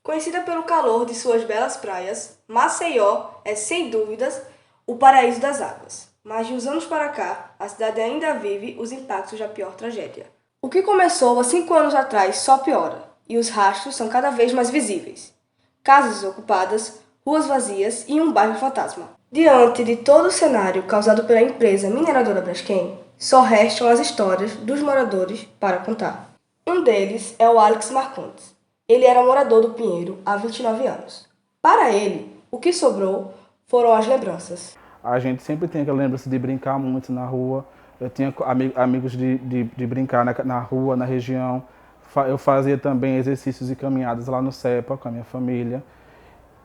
Conhecida pelo calor de suas belas praias, Maceió é, sem dúvidas, o paraíso das águas. Mas de uns anos para cá, a cidade ainda vive os impactos da pior tragédia. O que começou há 5 anos atrás só piora, e os rastros são cada vez mais visíveis. Casas desocupadas, ruas vazias e um bairro fantasma. Diante de todo o cenário causado pela empresa mineradora Braskem, só restam as histórias dos moradores para contar. Um deles é o Alex Marcondes. Ele era morador do Pinheiro há 29 anos. Para ele, o que sobrou foram as lembranças. A gente sempre tem aquela lembrança de brincar muito na rua. Eu tinha amigos de brincar na rua, na região. Eu fazia também exercícios e caminhadas lá no CEPA com a minha família.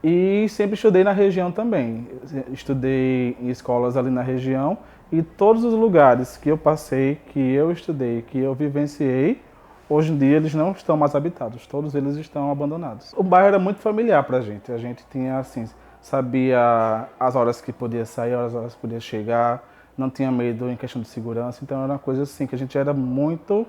E sempre estudei na região também. Estudei em escolas ali na região e todos os lugares que eu passei, que eu estudei, que eu vivenciei, hoje em dia eles não estão mais habitados, todos eles estão abandonados. O bairro era muito familiar pra gente, a gente tinha assim, sabia as horas que podia sair, as horas que podia chegar, não tinha medo em questão de segurança, então era uma coisa assim que a gente era muito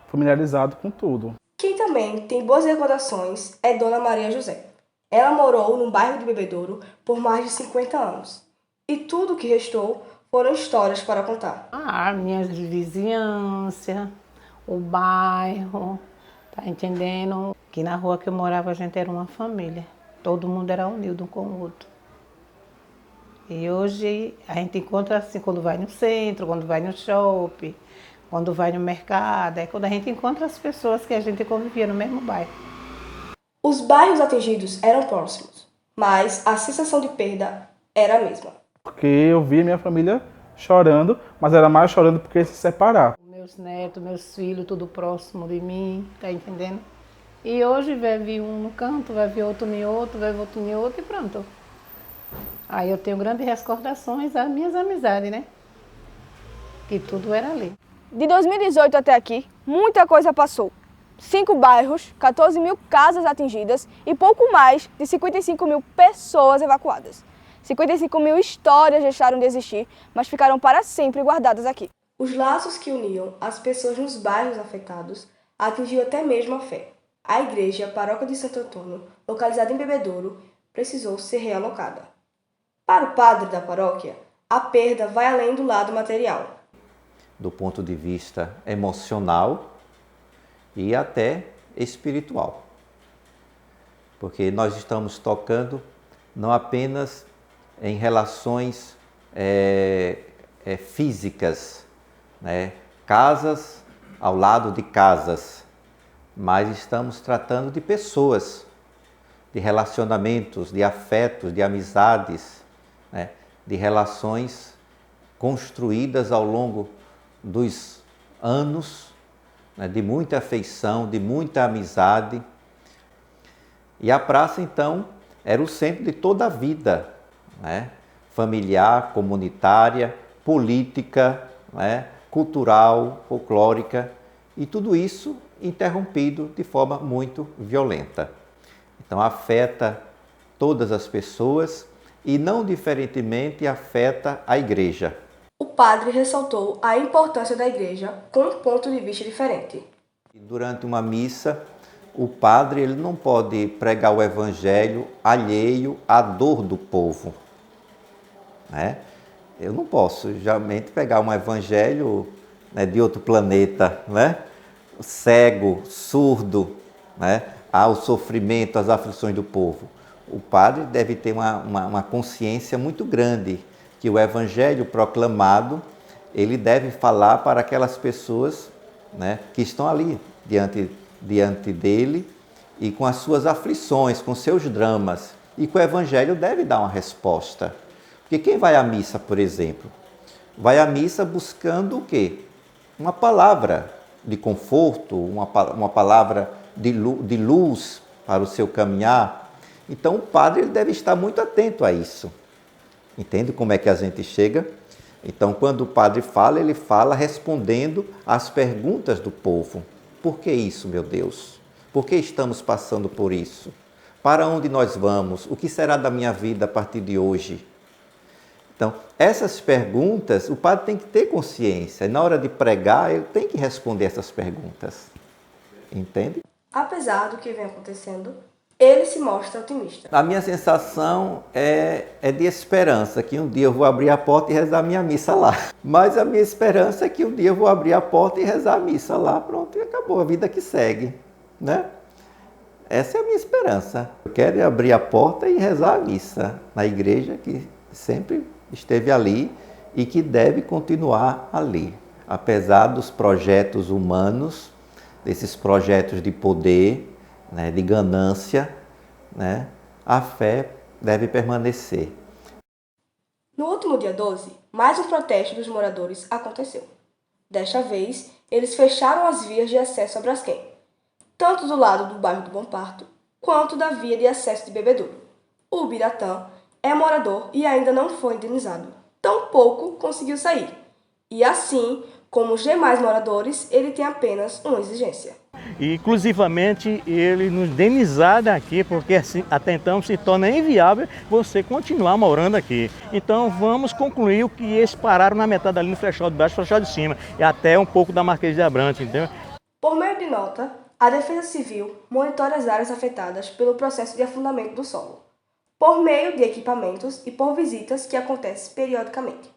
familiarizado com tudo. Quem também tem boas recordações é Dona Maria José. Ela morou no bairro de Bebedouro por mais de 50 anos. E tudo o que restou foram histórias para contar. A minha vizinhança, o bairro, tá entendendo? Que na rua que eu morava a gente era uma família. Todo mundo era unido um com o outro. E hoje a gente encontra assim quando vai no centro, quando vai no shopping, quando vai no mercado. É quando a gente encontra as pessoas que a gente convivia no mesmo bairro. Os bairros atingidos eram próximos, mas a sensação de perda era a mesma. Porque eu via minha família chorando, mas era mais chorando porque ia se separar. Meus netos, meus filhos, tudo próximo de mim, tá entendendo? E hoje vai vir um no canto, vai vir outro em outro, vai vir outro em outro e pronto. Aí eu tenho grandes recordações das minhas amizades, né? Que tudo era ali. De 2018 até aqui, muita coisa passou. 5 bairros, 14 mil casas atingidas e pouco mais de 55 mil pessoas evacuadas. 55 mil histórias deixaram de existir, mas ficaram para sempre guardadas aqui. Os laços que uniam as pessoas nos bairros afetados atingiu até mesmo a fé. A igreja Paróquia de Santo Antônio, localizada em Bebedouro, precisou ser realocada. Para o padre da paróquia, a perda vai além do lado material. Do ponto de vista emocional e até espiritual. Porque nós estamos tocando não apenas em relações físicas, né? Casas ao lado de casas, mas estamos tratando de pessoas, de relacionamentos, de afetos, de amizades, né? De relações construídas ao longo dos anos, né? De muita afeição, de muita amizade. E a praça, então, era o centro de toda a vida, né? Familiar, comunitária, política, né? Cultural, folclórica, e tudo isso interrompido de forma muito violenta. Então afeta todas as pessoas e não diferentemente afeta a igreja. O padre ressaltou a importância da igreja com um ponto de vista diferente. Durante uma missa, o padre ele não pode pregar o evangelho alheio à dor do povo, né? Eu não posso geralmente pegar um evangelho, né, de outro planeta, né? Cego, surdo, né, ao sofrimento, às aflições do povo. O padre deve ter uma consciência muito grande que o evangelho proclamado, ele deve falar para aquelas pessoas, né, que estão ali diante dele e com as suas aflições, com seus dramas. E que o evangelho deve dar uma resposta. Porque quem vai à missa, por exemplo, vai à missa buscando o quê? Uma palavra de conforto, uma palavra de luz para o seu caminhar. Então o padre ele deve estar muito atento a isso. Entende como é que a gente chega? Então quando o padre fala, ele fala respondendo às perguntas do povo. Por que isso, meu Deus? Por que estamos passando por isso? Para onde nós vamos? O que será da minha vida a partir de hoje? Então, essas perguntas, o padre tem que ter consciência. E na hora de pregar, ele tem que responder essas perguntas. Entende? Apesar do que vem acontecendo, ele se mostra otimista. A minha sensação é de esperança, que um dia eu vou abrir a porta e rezar a minha missa lá. Mas a minha esperança é que um dia eu vou abrir a porta e rezar a missa lá, pronto, e acabou, a vida que segue, né? Essa é a minha esperança. Eu quero abrir a porta e rezar a missa na igreja que sempre esteve ali e que deve continuar ali. Apesar dos projetos humanos, desses projetos de poder, né, de ganância, né, a fé deve permanecer. No último dia 12, mais um protesto dos moradores aconteceu. Desta vez, eles fecharam as vias de acesso a Braskem, tanto do lado do bairro do Bom Parto, quanto da via de acesso de Bebedouro. O Biratã é morador e ainda não foi indenizado. Tampouco conseguiu sair. E assim, como os demais moradores, ele tem apenas uma exigência. E, inclusivamente, ele nos indenizar daqui, porque assim, até então se torna inviável você continuar morando aqui. Então vamos concluir o que eles pararam na metade ali no Frechal de baixo e Frechal de cima, e até um pouco da Marquês de Abrantes, entendeu? Por meio de nota, a Defesa Civil monitora as áreas afetadas pelo processo de afundamento do solo, por meio de equipamentos e por visitas que acontecem periodicamente.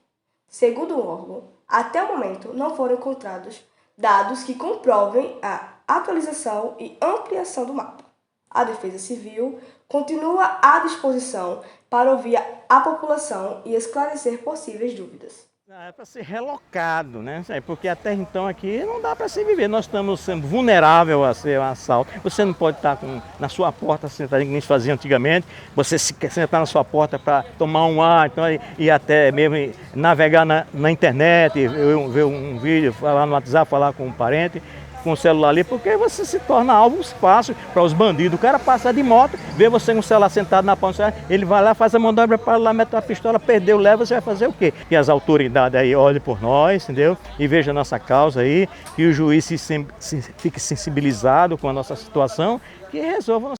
Segundo o órgão, até o momento não foram encontrados dados que comprovem a atualização e ampliação do mapa. A Defesa Civil continua à disposição para ouvir a população e esclarecer possíveis dúvidas. É para ser relocado, né? Porque até então aqui não dá para se viver. Nós estamos sendo vulneráveis a ser um assalto. Você não pode estar na sua porta sentado, como se fazia antigamente. Você se sentar na sua porta para tomar um ar, então, e até mesmo navegar na internet, ver um vídeo, falar no WhatsApp, falar com um parente, com o celular ali, porque você se torna alvo fácil para os bandidos. O cara passa de moto, vê você com o celular sentado na ponta, ele vai lá, faz a manobra para lá, mete a pistola, perdeu, leva, você vai fazer o quê? Que as autoridades aí olhem por nós, entendeu? E vejam a nossa causa aí, que o juiz fique sensibilizado com a nossa situação, que resolva